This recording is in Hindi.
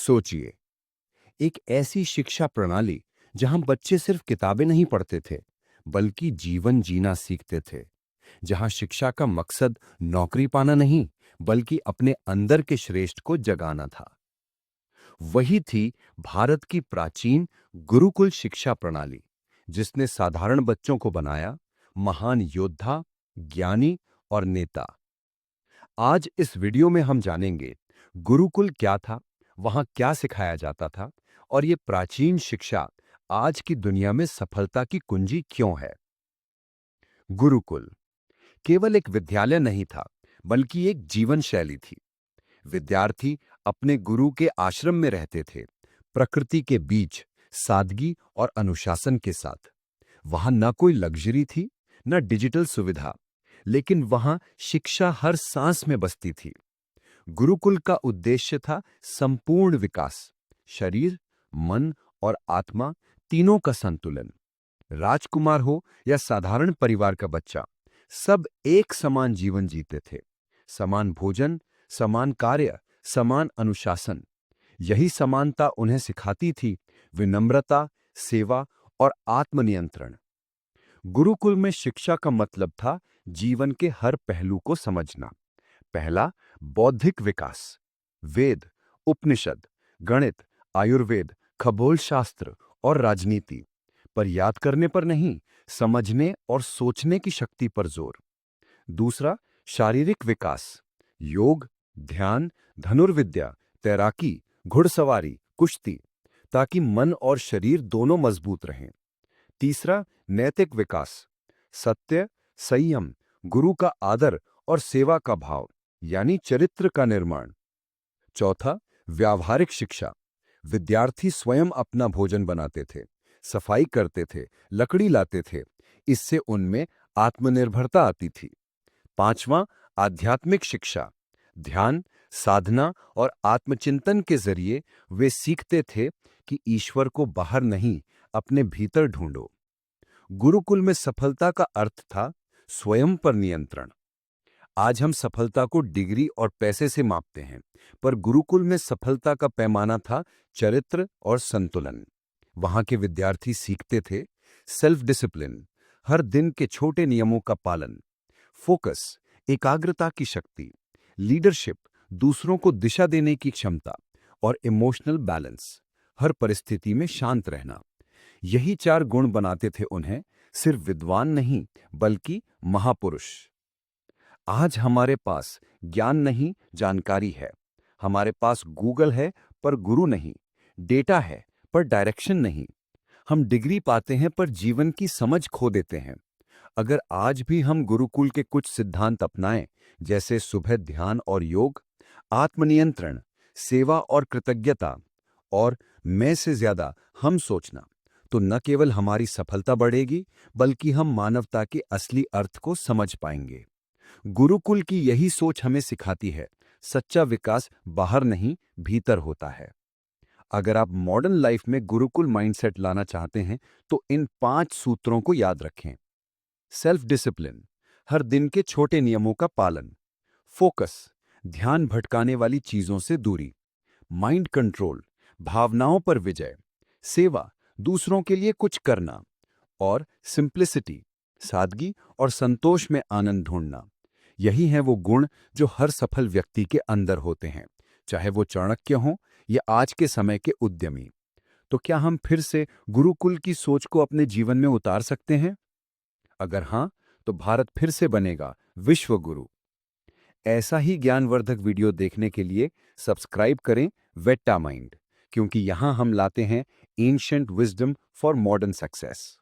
सोचिए, एक ऐसी शिक्षा प्रणाली जहां बच्चे सिर्फ किताबें नहीं पढ़ते थे, बल्कि जीवन जीना सीखते थे। जहां शिक्षा का मकसद नौकरी पाना नहीं, बल्कि अपने अंदर के श्रेष्ठ को जगाना था। वही थी भारत की प्राचीन गुरुकुल शिक्षा प्रणाली, जिसने साधारण बच्चों को बनाया महान योद्धा, ज्ञानी और नेता। आज इस वीडियो में हम जानेंगे गुरुकुल क्या था, वहां क्या सिखाया जाता था, और ये प्राचीन शिक्षा आज की दुनिया में सफलता की कुंजी क्यों है। गुरुकुल केवल एक विद्यालय नहीं था, बल्कि एक जीवन शैली थी। विद्यार्थी अपने गुरु के आश्रम में रहते थे, प्रकृति के बीच, सादगी और अनुशासन के साथ। वहां न कोई लग्जरी थी, न डिजिटल सुविधा, लेकिन वहां शिक्षा हर सांस में बसती थी। गुरुकुल का उद्देश्य था संपूर्ण विकास, शरीर, मन और आत्मा तीनों का संतुलन। राजकुमार हो या साधारण परिवार का बच्चा, सब एक समान जीवन जीते थे। समान भोजन, समान कार्य, समान अनुशासन। यही समानता उन्हें सिखाती थी विनम्रता, सेवा और आत्मनियंत्रण। गुरुकुल में शिक्षा का मतलब था जीवन के हर पहलू को समझना। पहला, बौद्धिक विकास। वेद, उपनिषद, गणित, आयुर्वेद, खगोल शास्त्र और राजनीति पर याद करने पर नहीं, समझने और सोचने की शक्ति पर जोर। दूसरा, शारीरिक विकास। योग, ध्यान, धनुर्विद्या, तैराकी, घुड़सवारी, कुश्ती, ताकि मन और शरीर दोनों मजबूत रहें। तीसरा, नैतिक विकास। सत्य, संयम, गुरु का आदर और सेवा का भाव, यानी चरित्र का निर्माण। चौथा, व्यावहारिक शिक्षा। विद्यार्थी स्वयं अपना भोजन बनाते थे, सफाई करते थे, लकड़ी लाते थे। इससे उनमें आत्मनिर्भरता आती थी। पांचवां, आध्यात्मिक शिक्षा। ध्यान, साधना और आत्मचिंतन के जरिए वे सीखते थे कि ईश्वर को बाहर नहीं, अपने भीतर ढूंढो। गुरुकुल में सफलता का अर्थ था स्वयं पर नियंत्रण। आज हम सफलता को डिग्री और पैसे से मापते हैं, पर गुरुकुल में सफलता का पैमाना था चरित्र और संतुलन। वहां के विद्यार्थी सीखते थे सेल्फ डिसिप्लिन, हर दिन के छोटे नियमों का पालन, फोकस, एकाग्रता की शक्ति, लीडरशिप, दूसरों को दिशा देने की क्षमता, और इमोशनल बैलेंस, हर परिस्थिति में शांत रहना। यही चार गुण बनाते थे उन्हें सिर्फ विद्वान नहीं, बल्कि महापुरुष। आज हमारे पास ज्ञान नहीं, जानकारी है। हमारे पास गूगल है, पर गुरु नहीं। डेटा है, पर डायरेक्शन नहीं। हम डिग्री पाते हैं, पर जीवन की समझ खो देते हैं। अगर आज भी हम गुरुकुल के कुछ सिद्धांत अपनाएं, जैसे सुबह ध्यान और योग, आत्मनियंत्रण, सेवा और कृतज्ञता, और मैं से ज्यादा हम सोचना, तो न केवल हमारी सफलता बढ़ेगी, बल्कि हम मानवता के असली अर्थ को समझ पाएंगे। गुरुकुल की यही सोच हमें सिखाती है, सच्चा विकास बाहर नहीं, भीतर होता है। अगर आप मॉडर्न लाइफ में गुरुकुल माइंडसेट लाना चाहते हैं, तो इन 5 सूत्रों को याद रखें। सेल्फ डिसिप्लिन, हर दिन के छोटे नियमों का पालन। फोकस, ध्यान भटकाने वाली चीजों से दूरी। माइंड कंट्रोल, भावनाओं पर विजय। सेवा, दूसरों के लिए कुछ करना। और सिंप्लिसिटी, सादगी और संतोष में आनंद ढूंढना। यही है वो गुण जो हर सफल व्यक्ति के अंदर होते हैं, चाहे वो चाणक्य हो या आज के समय के उद्यमी। तो क्या हम फिर से गुरुकुल की सोच को अपने जीवन में उतार सकते हैं? अगर हां, तो भारत फिर से बनेगा विश्व गुरु। ऐसा ही ज्ञानवर्धक वीडियो देखने के लिए सब्सक्राइब करें वेट्टा माइंड, क्योंकि यहां हम लाते हैं ancient wisdom for modern success.